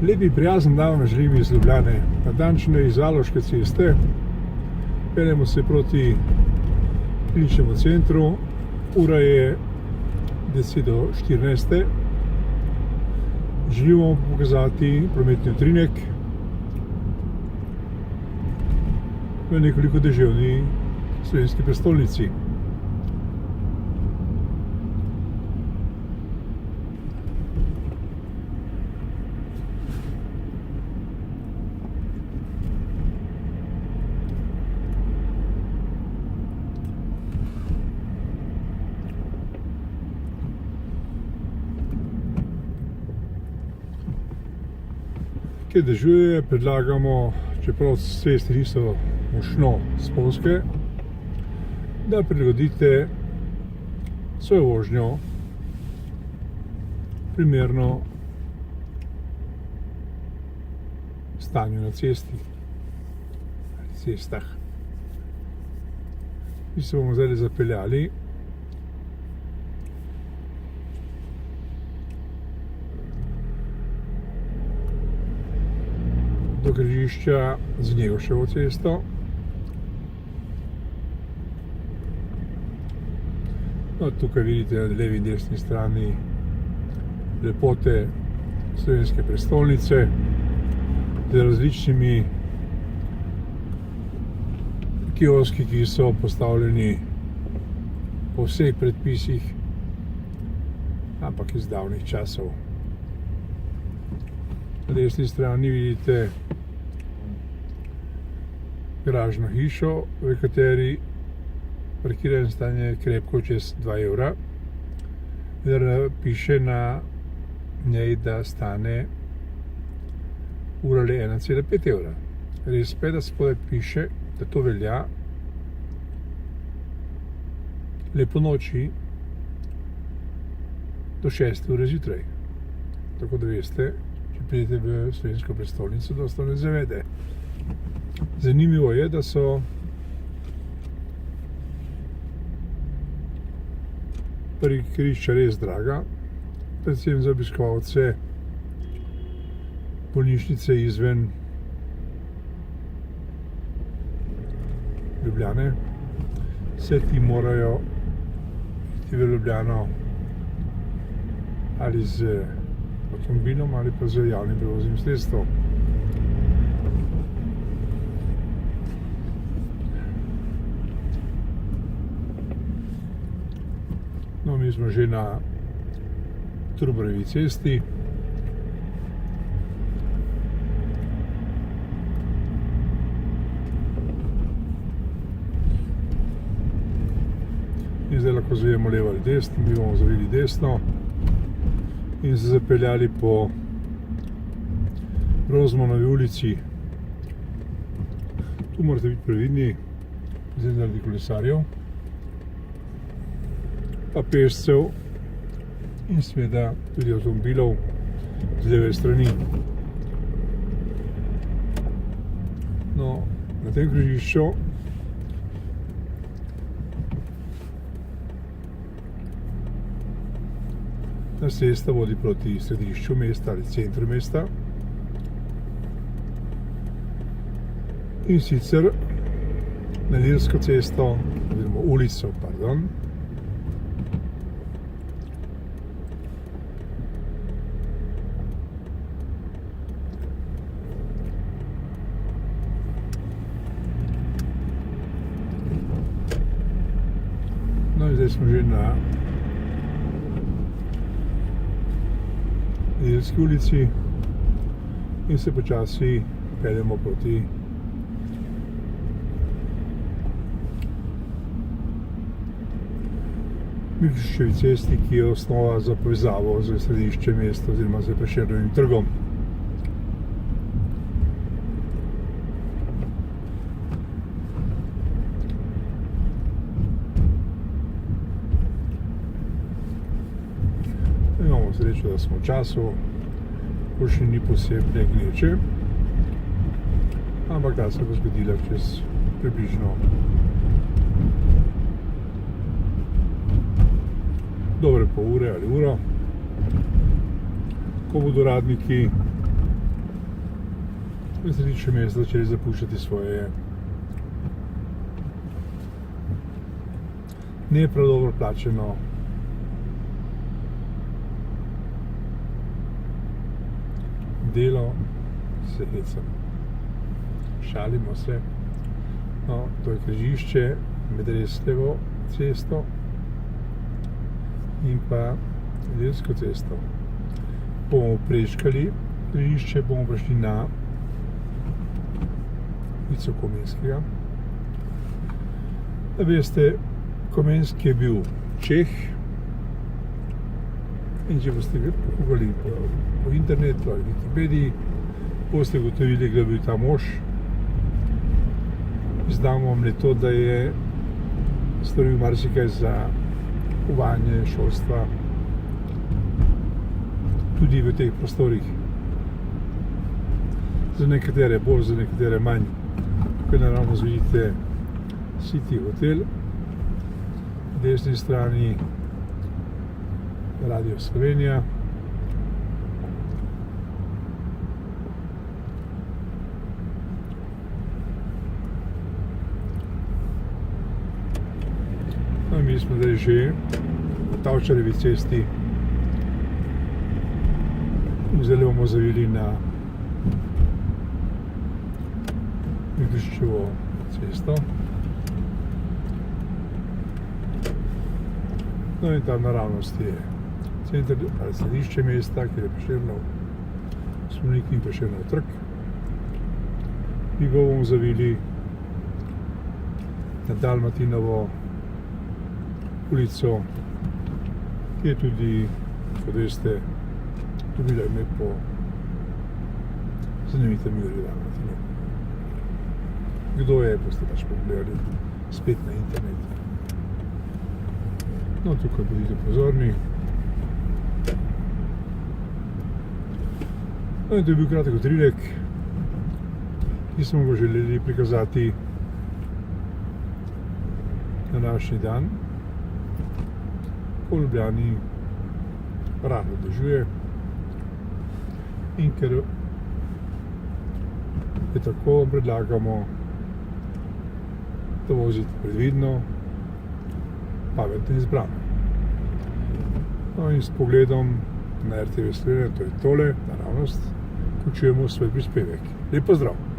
Lepi prijazen dan vam želim iz Ljubljane, natančneje iz Zaloške ceste. Peljemo se proti kliničnemu centru, ura je 10 do 14. Želimo vam pokazati prometni utrinek v nekoliko deževni slovenski prestolnici. Ker dežuje, predlagamo, čeprav ceste niso močno spolzke, da prilagodite svojo vožnjo primerno stanju na cesti ali cestah. Mi se bomo zdaj zapeljali do križišča z Njegoševo cesto. No, tukaj vidite na levi in desni strani lepote slovenske prestolnice z različnimi kioski, ki so postavljeni po vseh predpisih, ampak iz davnih časov. Na desni strani vidite garažno hišo, v kateri parkiranje stane krepko čez 2 evra, vendar piše na njej, da stane ura le 1,5 evra. Res pa je, da spodaj piše, da to velja le po noči do 6 ure zjutraj. Tako da veste, če pridete v slovensko prestolnico, da vas to ne zavede. Zanimivo je, da so parkirišča res draga, predvsem za obiskovalce bolnišnice izven Ljubljane. Vse ti morajo iti v Ljubljano ali z avtomobilom ali pa z javnim prevoznim sredstvom. No, mi smo že na Trubarjevi cesti. In zdaj lahko zavijemo levo ali desno, mi bomo zavili desno in se zapeljali po Rozmanovi ulici. Tu morate biti previdni, zdaj zaradi kolesarjev, pa pešcev in seveda tudi avtomobilov z leve strani. No, na tem križišču ta cesta vodi proti središču mesta ali centru mesta, in sicer na Ilirsko cesto, oziroma ulico, pardon. No in zdaj smo že na Ilirski ulici in se počasi peljemo proti Miklošičevi cesti, ki je osnova za povezavo z središčem mesta oziroma z Prešernovim trgom. Imamo srečo, da smo v času, ko še ni posebne gneče, ampak ta se bo zgodila čez približno dobre pol ure ali uro, ko bodo uradniki v središču mesta začeli zapuščati svoje ne prav dobro plačeno delo. Se hecam, šalimo se. No, to je križišče med Reslevo cesto in pa Ilirsko cesto. Bomo prečkali križišče, bomo prišli na ulico Komenskega. Da veste, Komenski je bil Čeh in če boste pogledali po internetu ali Wikipediji, boste ugotovili, da je bil ta mož. Znam vam le to, da je storil marsikaj za uvajanje šolstva tudi v teh prostorih. Za nekatere bolj, za nekatere manj. Tukaj naravno vidite City Hotel, na desni strani Radio Slovenija. No, mi smo zdaj že na Tavčarjevi cesti. Zdaj bomo zavili na Igriščevo cesto. No in ta naravnost je center ali središče mesta, kjer je Prešernov spomenik in Prešernov trg. Mi bomo zavili na Dalmatinovo ulico, ki je tudi, kot veste, dobila ime po znamenitem Juriju Dalmatinu. Kdo je, boste pač pogledali spet na internetu. No, tukaj bodite pozorni. No, in to je bil kratek utrinek, ki smo ga želeli prikazati na današnji dan. Po Ljubljani rahlo dežuje in ker je tako, vam predlagamo, da vozite previdno, pametno in zbrano. No in s pogledom na RTV Slovenija, to je tole, naravnost, končujemo svoj prispevek. Lep pozdrav!